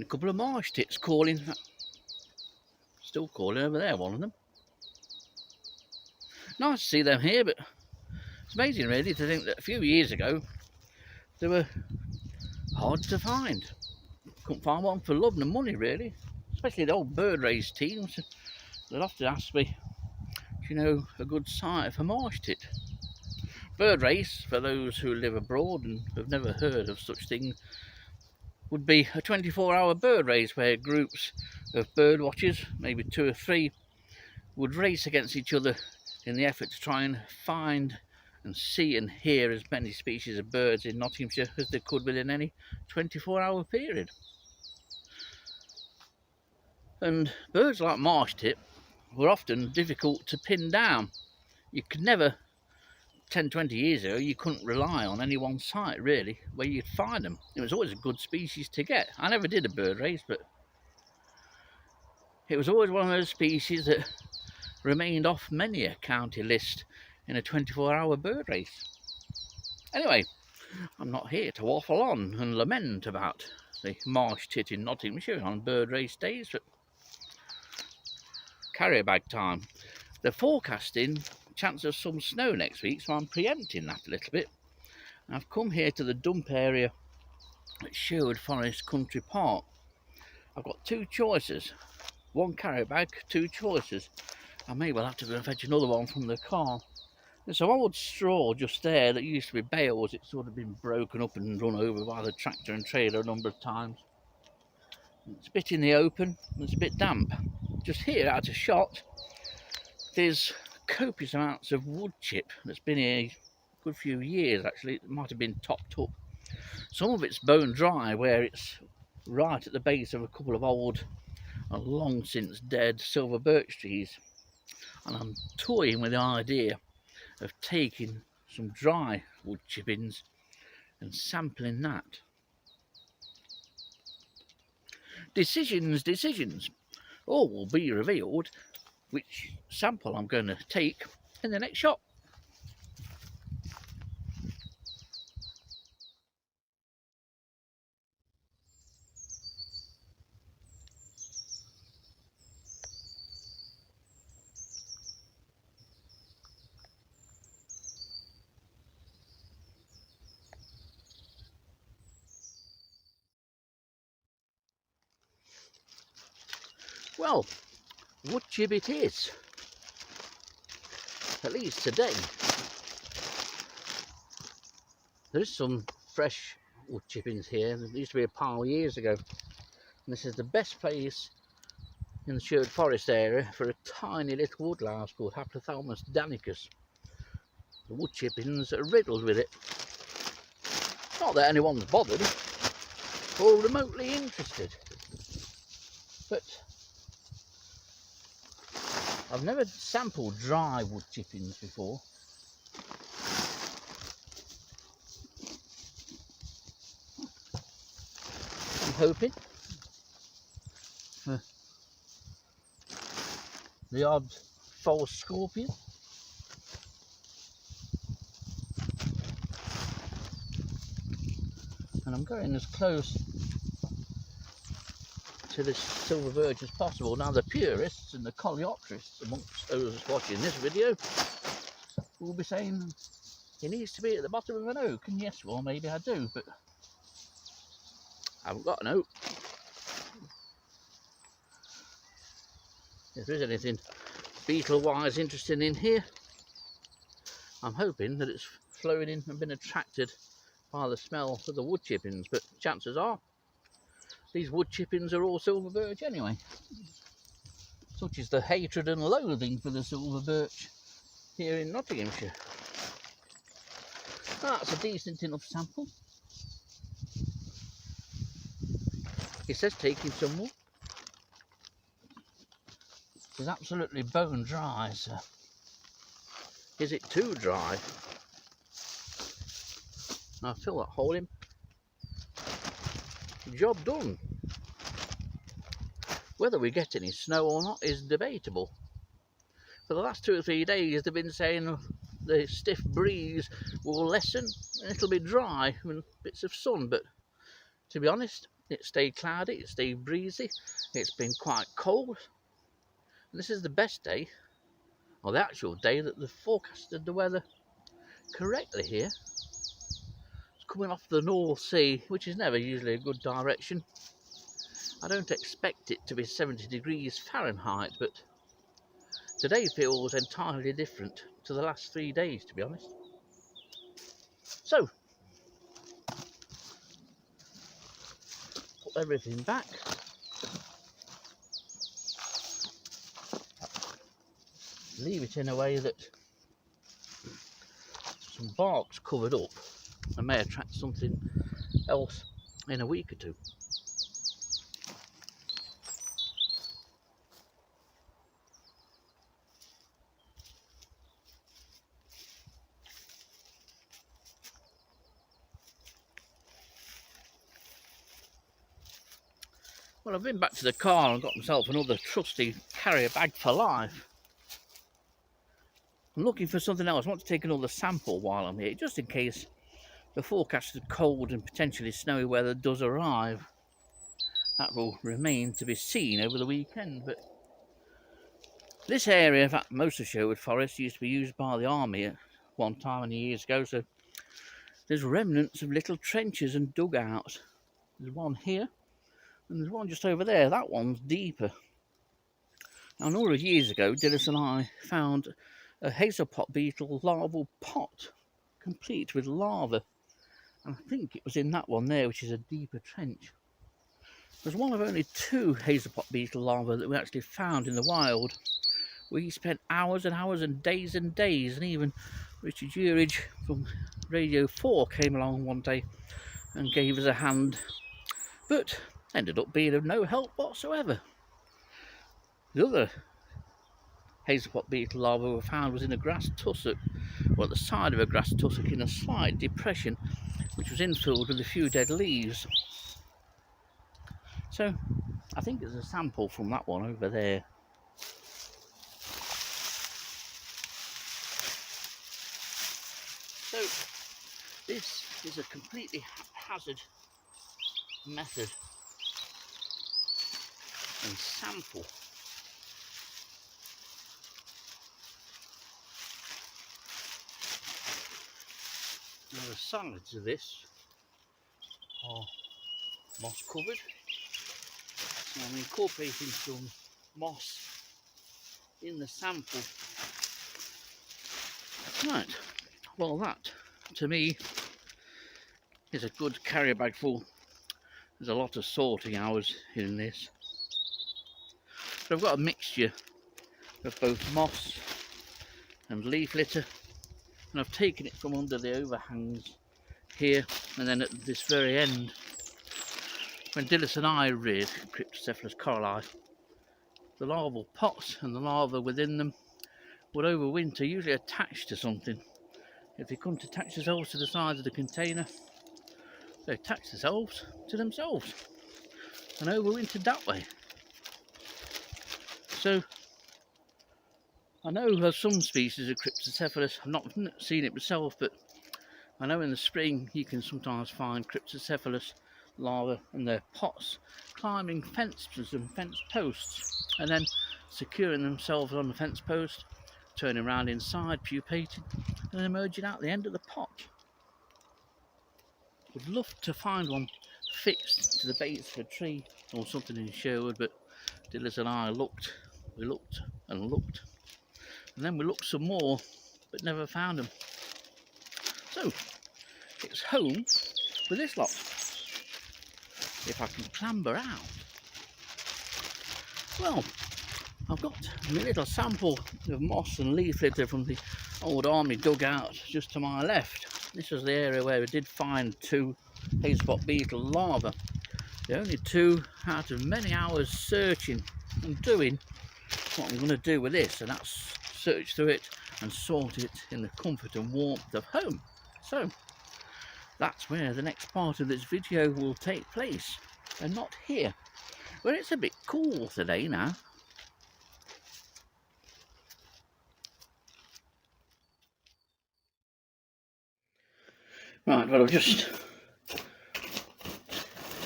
And a couple of marsh tits calling. Still calling over there, one of them. Nice to see them here, but it's amazing really to think that a few years ago they were hard to find. Couldn't find one for love and money really, especially the old bird race teams. They'd often ask me, do you know a good site for marsh tit? Bird race, for those who live abroad and have never heard of such things, would be a 24-hour bird race where groups of bird watchers, maybe 2 or 3, would race against each other in the effort to try and find and see and hear as many species of birds in Nottinghamshire as they could within any 24-hour period. And birds like marsh tit were often difficult to pin down. You could never, 10-20 years ago, you couldn't rely on any one site really where you'd find them. It was always a good species to get. I never did a bird race, but it was always one of those species that remained off many a county list in a 24-hour bird race. Anyway, I'm not here to waffle on and lament about the marsh tit in Nottinghamshire on bird race days, but carrier bag time. They're forecasting chance of some snow next week, so I'm preempting that a little bit. I've come here to the dump area at Sherwood Forest Country Park. I've got 2 choices, 1 carrier bag, 2 choices. I may well have to go and fetch another one from the car. There's some old straw just there that used to be bales. It's sort of been broken up and run over by the tractor and trailer a number of times. It's a bit in the open, and it's a bit damp. Just here, out of shot, there's copious amounts of wood chip that's been here a good few years actually. It might have been topped up. Some of it's bone dry, where it's right at the base of a couple of old and long since dead silver birch trees. And I'm toying with the idea of taking some dry wood chippings and sampling that. Decisions. All will be revealed which sample I'm going to take in the next shot. Well, wood chip it is, at least today. There's some fresh wood chippings here. There used to be a pile years ago. And this is the best place in the Sherwood Forest area for a tiny little woodlouse called Haplothalamus danicus. The wood chippings are riddled with it. Not that anyone's bothered or remotely interested, but I've never sampled dry wood chippings before. I'm hoping for the odd false scorpion. And I'm going as close to this silver birch as possible. Now the purists and the coleopterists amongst those watching this video will be saying he needs to be at the bottom of an oak, and yes, well maybe I do, but I haven't got an oak. If there's anything beetle wise interesting in here, I'm hoping that it's flowing in and been attracted by the smell of the wood chippings, but chances are these wood chippings are all silver birch anyway. Such is the hatred and loathing for the silver birch here in Nottinghamshire. That's a decent enough sample. It says taking some more. It's absolutely bone dry, so is it too dry? Now fill that hole in. Job done. Whether we get any snow or not is debatable. For the last 2 or 3 days they've been saying the stiff breeze will lessen and it'll be dry and bits of sun, but to be honest, It stayed cloudy, it stayed breezy, it's been quite cold. And this is the best day, or the actual day, that they've forecasted the weather correctly here. It's coming off the North Sea, which is never usually a good direction. I don't expect it to be 70 degrees Fahrenheit, but today feels entirely different to the last 3 days, to be honest. So, put everything back. Leave it in a way that some bark's covered up and may attract something else in a week or two. Well, I've been back to the car and got myself another trusty carrier bag for life. I'm looking for something else. I want to take another sample while I'm here, just in case the forecasted cold and potentially snowy weather does arrive. That will remain to be seen over the weekend, but this area, in fact most of Sherwood Forest, used to be used by the army at one time many years ago, so there's remnants of little trenches and dugouts. There's one here and there's one just over there. That one's deeper. Now, a number of years ago, Dillis and I found a hazelpot beetle larval pot complete with larvae, and I think it was in that one there, which is a deeper trench. There's one of only 2 hazelpot beetle larvae that we actually found in the wild. We spent hours and hours and days, and even Richard Urridge from Radio 4 came along one day and gave us a hand, but ended up being of no help whatsoever. The other hazelpot beetle larva we found was in a grass tussock, or at the side of a grass tussock in a slight depression, which was infilled with a few dead leaves. So I think there's a sample from that one over there. So this is a completely haphazard method and sample. Now the sides of this are moss covered, so I'm incorporating some moss in the sample. Right, well that to me is a good carrier bag full. There's a lot of sorting hours in this. So I've got a mixture of both moss and leaf litter, and I've taken it from under the overhangs here, and then at this very end, when Dillis and I reared Cryptocephalus coryli, the larval pots and the larvae within them would overwinter, usually attached to something. If they couldn't attach themselves to the sides of the container, they attach themselves to themselves and overwintered that way. So I know of some species of Cryptocephalus. I've not seen it myself, but I know in the spring you can sometimes find Cryptocephalus larvae and their pots climbing fences and fence posts, and then securing themselves on the fence post, turning around inside, pupating, and emerging out the end of the pot. Would love to find one fixed to the base of a tree or something in Sherwood, but Dillis and I looked, we looked and looked, and then we looked some more, but never found them. So it's home for this lot, if I can clamber out. Well, I've got my little sample of moss and leaf litter from the old army dugout just to my left. This was the area where we did find 2 hazelpot beetle larvae. The only 2 out of many hours searching and doing what I'm going to do with this, and that's search through it and sort it in the comfort and warmth of home. So that's where the next part of this video will take place, and not here, where it's a bit cool today now. Right, well, I've just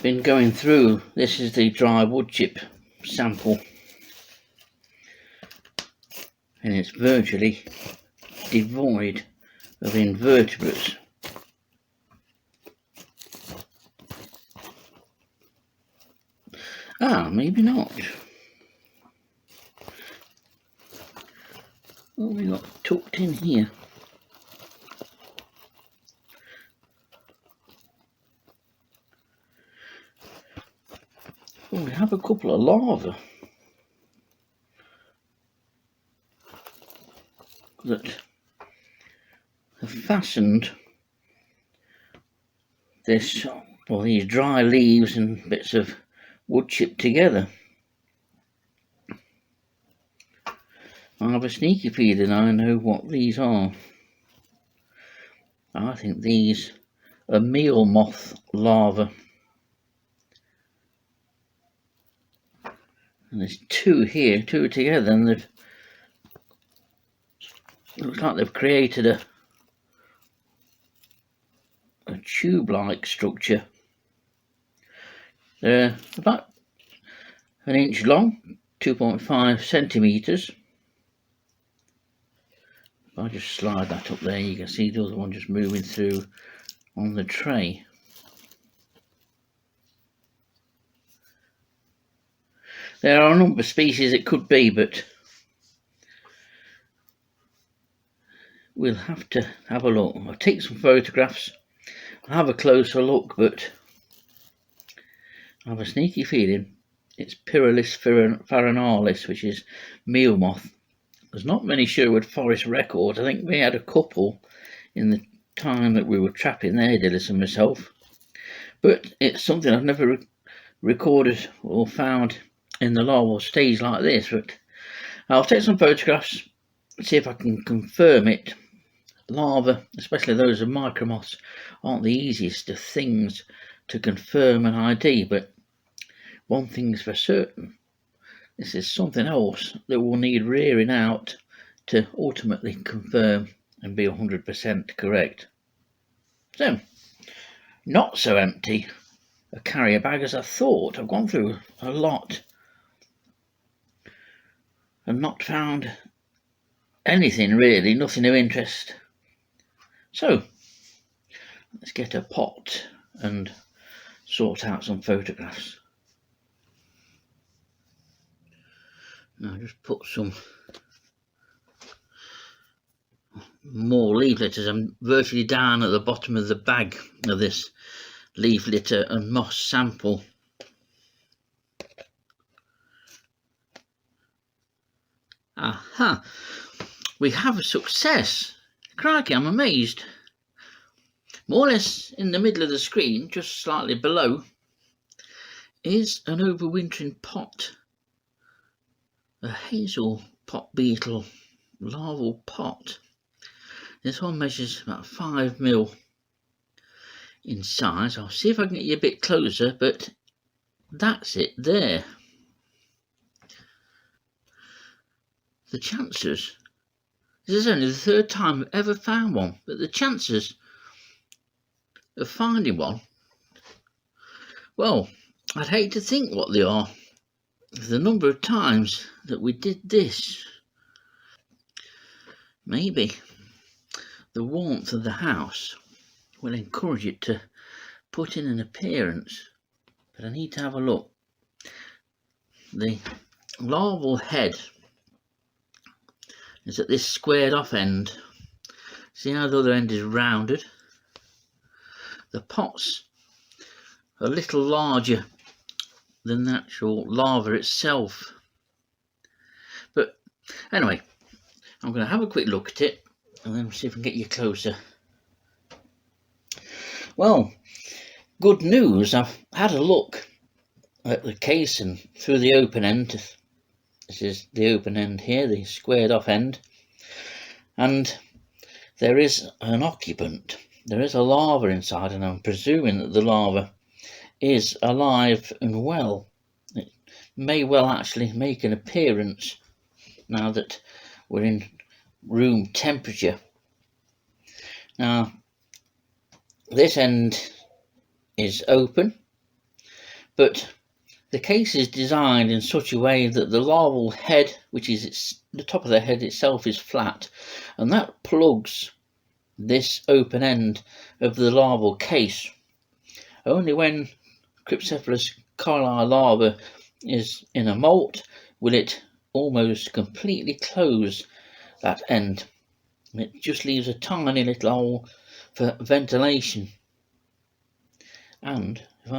been going through, this is the dry wood chip sample, and it's virtually devoid of invertebrates. Maybe not. What have we got tucked in here? Oh, we have a couple of larvae that have fastened this, or these dry leaves and bits of wood chip together. I have a sneaky feeling I know what these are. I think these are meal moth larvae. And there's two here, two together, and they've, it looks like they've created a tube-like structure. They're about an inch long, 2.5 centimetres. If I just slide that up there, you can see the other one just moving through on the tray. There are a number of species it could be, but we'll have to have a look. I'll take some photographs, I'll have a closer look, but I have a sneaky feeling it's Pyrrhus farinalis, which is meal moth. There's not many Sherwood Forest records. I think we had a couple in the time that we were trapping there, Dillis and myself, but it's something I've never recorded or found in the larval stage like this. But I'll take some photographs, see if I can confirm it. Larvae, especially those of micromoths, aren't the easiest of things to confirm an ID, but one thing's for certain, this is something else that will need rearing out to ultimately confirm and be 100% correct. So, not so empty a carrier bag as I thought. I've gone through a lot and not found anything really, nothing of interest. So, let's get a pot and sort out some photographs. Now just put some more leaf litters. I'm virtually down at the bottom of the bag of this leaf litter and moss sample. Aha! We have a success. Crikey, I'm amazed. More or less in the middle of the screen, just slightly below, is an overwintering pot. A hazel pot beetle larval pot. This one measures about 5 mil in size. I'll see if I can get you a bit closer, but that's it there. The chances, this is only the third time I've ever found one, but the chances of finding one, well, I'd hate to think what they are. The number of times that we did this. Maybe the warmth of the house will encourage it to put in an appearance, but I need to have a look. The larval head is at this squared off end. See how the other end is rounded? The pot's a little larger than the actual larva itself. But anyway, I'm going to have a quick look at it and then see if I can get you closer. Well, good news. I've had a look at the casing through the open end. This is the open end here, the squared off end, and there is an occupant. There is a larva inside, and I'm presuming that the larva is alive and well. It may well actually make an appearance now that we're in room temperature. Now, this end is open, But the case is designed in such a way that the larval head, which is the top of the head itself, is flat, and that plugs this open end of the larval case. Only when Cryptocephalus coryli larva is in a molt will it almost completely close that end. It just leaves a tiny little hole for ventilation. And if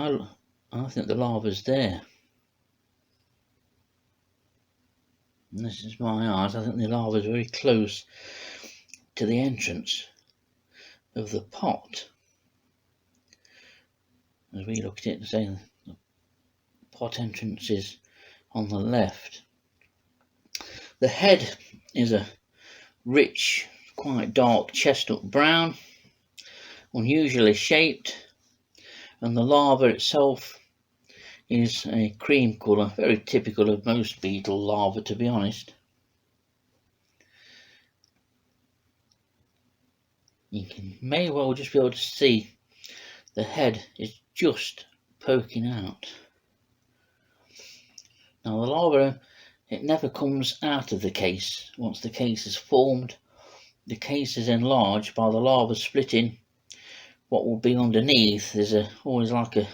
I think the larva's there. And this is my eyes. I think the larva is very close to the entrance of the pot. As we look at it, saying the pot entrance is on the left. The head is a rich, quite dark chestnut brown, unusually shaped, and the larva itself is a cream colour, very typical of most beetle larvae, to be honest. You may well just be able to see the head is just poking out. Now the larva, it never comes out of the case. Once the case is formed, the case is enlarged by the larva splitting what will be underneath. There's always like a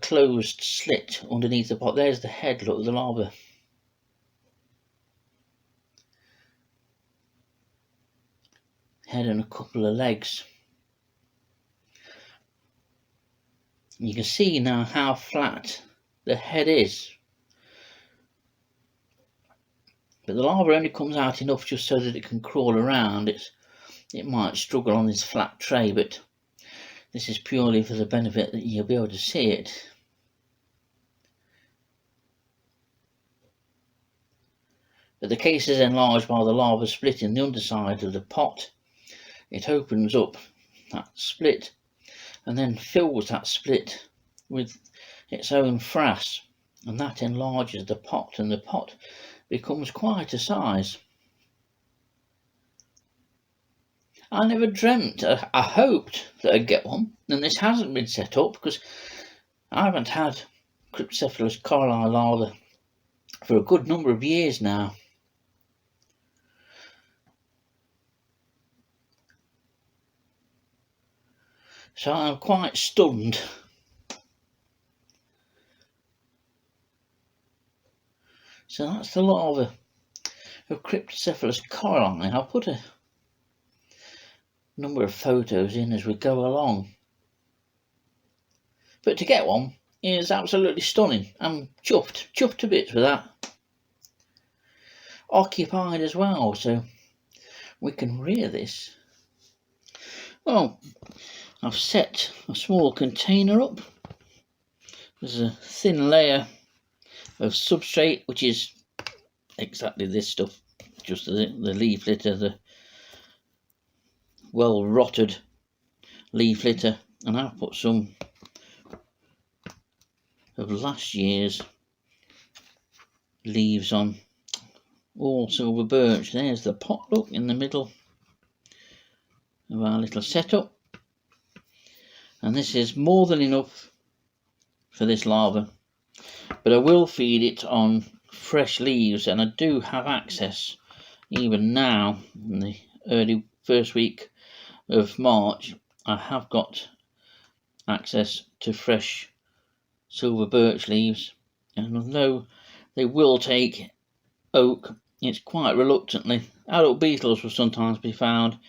closed slit underneath the pot. There's the head, look, of the larva. Head and a couple of legs. You can see now how flat the head is. But the larva only comes out enough just so that it can crawl around. It might struggle on this flat tray, but this is purely for the benefit that you'll be able to see it. But the case is enlarged by the larva splitting the underside of the pot. It opens up that split and then fills that split with its own frass, and that enlarges the pot, and the pot becomes quite a size. I never dreamt, I hoped that I'd get one, and this hasn't been set up because I haven't had Cryptocephalus coryli larva for a good number of years now. So I'm quite stunned. So that's the larva of Cryptocephalus coryli. I'll put a number of photos in as we go along. But to get one is absolutely stunning. I'm chuffed to bits with that. Occupied as well, so we can rear this. Well, I've set a small container up. There's a thin layer of substrate, which is exactly this stuff, just the leaf litter, the well rotted leaf litter, and I've put some of last year's leaves on, all silver birch. There's the pot, look, in the middle of our little setup. And this is more than enough for this larva, but I will feed it on fresh leaves, and I do have access even now in the early first week of March. I have got access to fresh silver birch leaves, and although they will take oak, it's quite reluctantly. Adult beetles will sometimes be found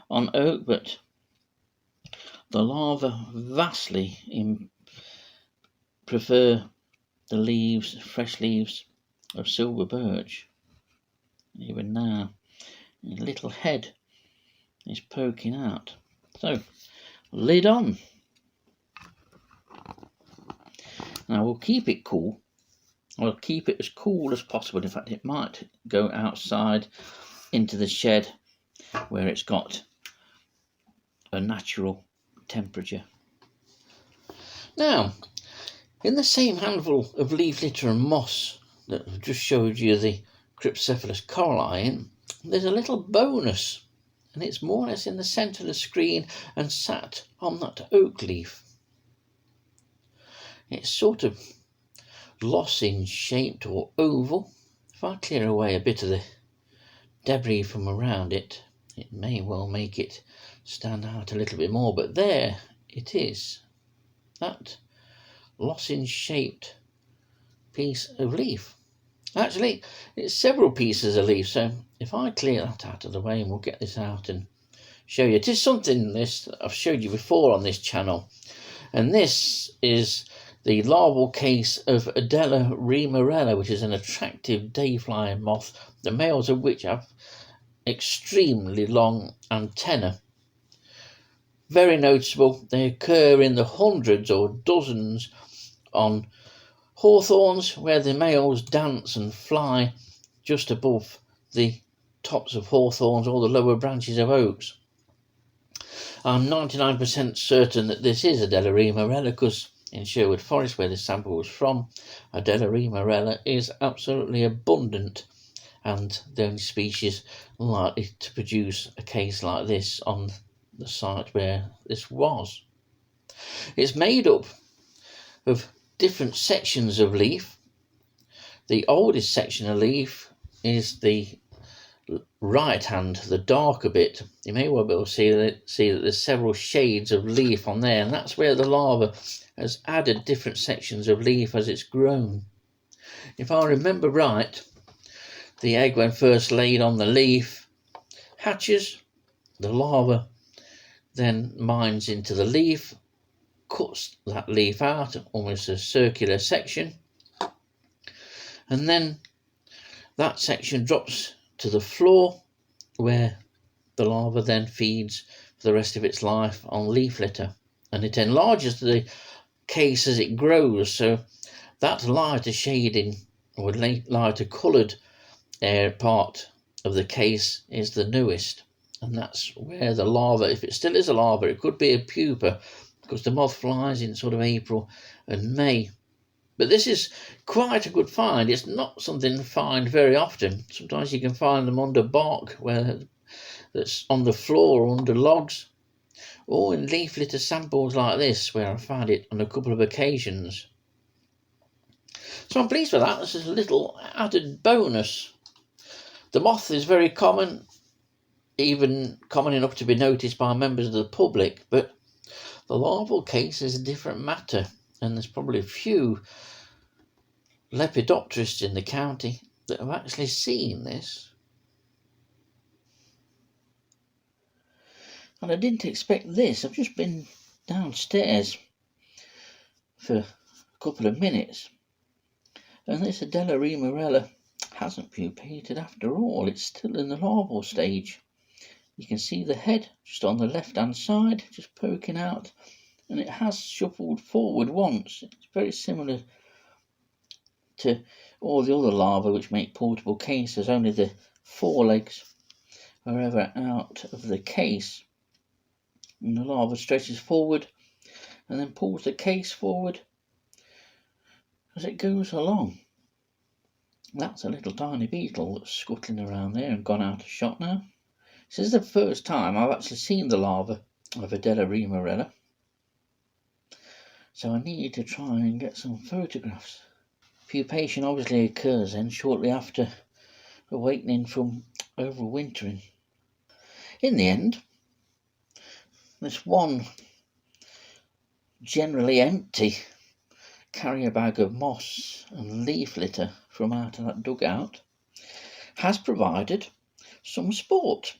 on oak, but the larvae vastly prefer the leaves, fresh leaves of silver birch. Even now, a little head is poking out. So, lid on. Now we'll keep it cool. We'll keep it as cool as possible. In fact, it might go outside into the shed where it's got a natural temperature. Now, in the same handful of leaf litter and moss that I've just showed you the Cryptocephalus coryli in, there's a little bonus, and it's more or less in the centre of the screen and sat on that oak leaf. It's sort of lozenge shaped or oval. If I clear away a bit of the debris from around it, it may well make it stand out a little bit more, but there it is, that lozenge shaped piece of leaf. Actually, it's several pieces of leaf, so if I clear that out of the way, and we'll get this out and show you. It is something this I've showed you before on this channel, and this is the larval case of Adela remarella, which is an attractive day-flying moth, the males of which have extremely long antennae. Very noticeable. They occur in the hundreds or dozens on hawthorns, where the males dance and fly just above the tops of hawthorns or the lower branches of oaks. I'm 99% certain that this is Adela remarella, because in Sherwood Forest, where this sample was from, Adela remarella is absolutely abundant, and the only species likely to produce a case like this on the site where this was. It's made up of different sections of leaf. The oldest section of leaf is the right hand, the darker bit. You may well be able to see that there's several shades of leaf on there, and that's where the larva has added different sections of leaf as it's grown. If I remember right, the egg, when first laid on the leaf, hatches. The larva then mines into the leaf, cuts that leaf out, almost a circular section, and then that section drops to the floor, where the larva then feeds for the rest of its life on leaf litter, and it enlarges the case as it grows, so that lighter shading or lighter coloured part of the case is the newest, and that's where the larva, if it still is a larva, it could be a pupa, because the moth flies in sort of April and May. But this is quite a good find. It's not something to find very often. Sometimes you can find them under bark that's on the floor or under logs, or in leaf litter samples like this, where I found it on a couple of occasions. So I'm pleased with that. This is a little added bonus. The moth is very common, even common enough to be noticed by members of the public, but the larval case is a different matter, and there's probably a few lepidopterists in the county that have actually seen this. And I didn't expect this. I've just been downstairs for a couple of minutes, and this Adela remarella hasn't pupated after all. It's still in the larval stage. You can see the head just on the left hand side, just poking out, and it has shuffled forward once. It's very similar to all the other larvae which make portable cases, only the forelegs are ever out of the case, and the larva stretches forward and then pulls the case forward as it goes along. That's a little tiny beetle that's scuttling around there and gone out of shot now. This is the first time I've actually seen the larva of Adela remarella, so I need to try and get some photographs. Pupation obviously occurs then shortly after awakening from overwintering. In the end, this one generally empty carrier bag of moss and leaf litter from out of that dugout has provided some sport.